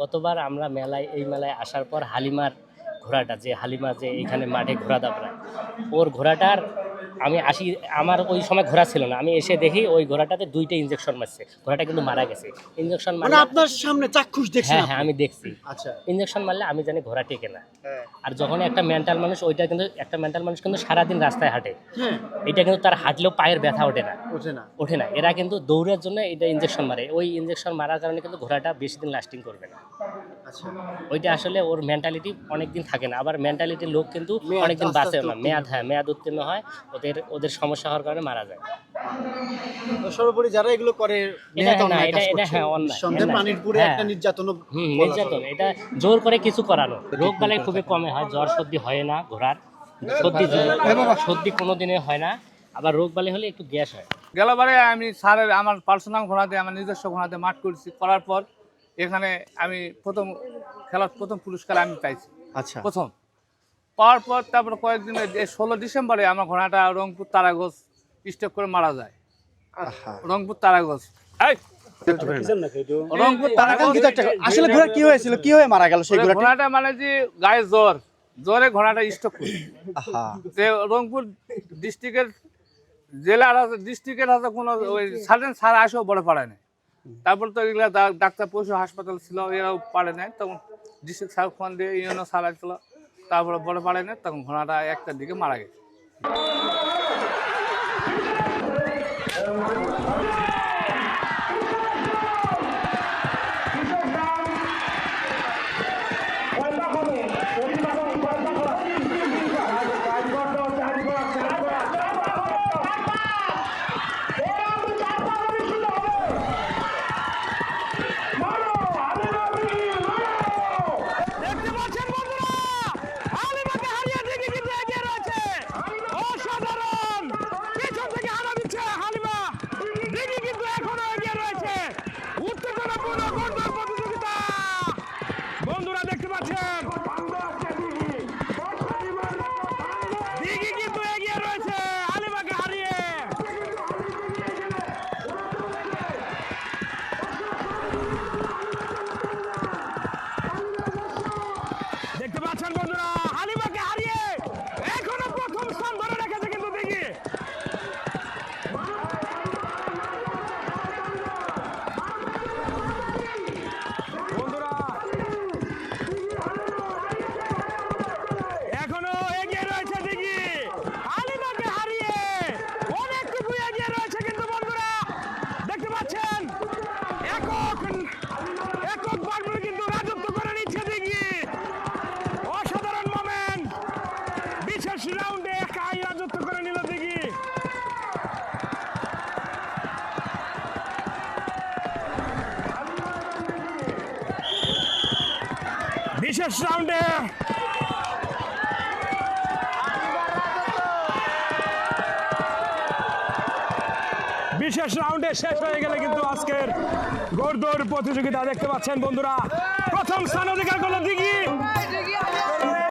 গতবার আমরা এই মেলায় আসার পর হালিমার ঘোড়াটা হালিমা এইখানে মাঠে ঘোড়া দাবড়ায়, ওর ঘোড়াটার আমি আসি, আমার ওই সময় ঘোড়া ছিল না, আমি এসে দেখি ওই ঘোড়াটাতে 2টা ইনজেকশন মারছে, ঘোড়াটা কিন্তু মারা গেছে। ইনজেকশন মানে আপনার সামনে চাক্ষুষ দেখছেন? হ্যাঁ, আমি দেখছি। আচ্ছা, ইনজেকশন মারলে আমি জানি ঘোড়া টেকে না। আর যখন একটা মেন্টাল মানুষ, একটা মেন্টাল মানুষ কিন্তু সারাদিন রাস্তায় হাঁটে, এটা কিন্তু তার হাঁটলেও পায়ের ব্যথা ওঠে না। এরা কিন্তু দৌড়ের জন্য এটা ইনজেকশন মারে, ওই ইনজেকশন মারার কারণে কিন্তু ঘোড়াটা বেশি দিন লাস্টিং করবে না। আচ্ছা, ওইটা আসলে ওর মেন্টালিটি অনেকদিন থাকে না, আবার মেন্টালিটির লোক কিন্তু অনেকদিন বাঁচে না, মেয়াদ উত্তীর্ণ হয়, ওদের সমস্যা হওয়ার কারণে মারা যায়। সর্বোপরি যারা এগুলো করে নির্যাতন, এটা জোর করে কিছু করানো। রোগ বালাই খুবই কমে হয়, জ্বর সর্দি হয় না ঘোড়ার, সর্দি কোনোদিনে হয় না, আবার রোগ বালাই হলে একটু গ্যাস হয়। গেলবারে আমি আমার পার্সোনাল ঘোড়াতে, আমার নিজস্ব ঘোড়াতে মাঠ করছি, করার পর এখানে আমি খেলার প্রথম পুরস্কার আমি পাইছি। আচ্ছা, প্রথম পাওয়ার পর তারপর কয়েকদিন 16 ডিসেম্বরে আমার ঘোড়াটা রংপুর তারাগঞ্জ স্টক করে মারা যায়। রংপুর তারাগঞ্জ আসলে ঘোড়া কি হয়েছিল, কি হয়ে মারা গেল? সেই ঘোড়াটা মানে যে গায়ে জ্বরে ঘোড়াটা স্টক করে রংপুর ডিস্ট্রিক্টের হাতে কোনো ওই সার্জেন স্যার আসেও বড় পাড়ায় নাই। তারপর তো এগুলো ডাক্তার পশু হাসপাতাল ছিল, এরাও পারে নাই, তখন ডিস্ট্রিক্ট স্যার ফোন দিয়ে ইউনো স্যার আসছিল, তারপরে বড় পাড়ায় নাই, তখন ঘোড়াটা 1টার দিকে মারা গেছে। বন্ধুরা দেখতে পাচ্ছেন দিঘি কিন্তু এগিয়ে রয়েছে হালিমাকে হারিয়ে। দেখতে পাচ্ছেন বন্ধুরা, হালিমাকে হারিয়ে এখনো প্রথম স্থান ধরে রেখেছে কিন্তু দিঘি। এখনো এগিয়ে রয়েছে দিঘি, হালিমাকে হারিয়ে অনেকটুকু এগিয়ে রয়েছে কিন্তু বন্ধুরা দেখতে পাচ্ছেন একক বারবার কিন্তু রাজত্ব করে নিচ্ছে দিঘি। অসাধারণ মোমেন্ট, বিশেষ রাউন্ডে একাই রাজত্ব করে নিল দিঘি। বিশেষ রাউন্ডে শেষ হয়ে গেলে কিন্তু আজকের ঘোড়দৌড় প্রতিযোগিতা দেখতে পাচ্ছেন বন্ধুরা, প্রথম স্থান অধিকার করলো দিঘি।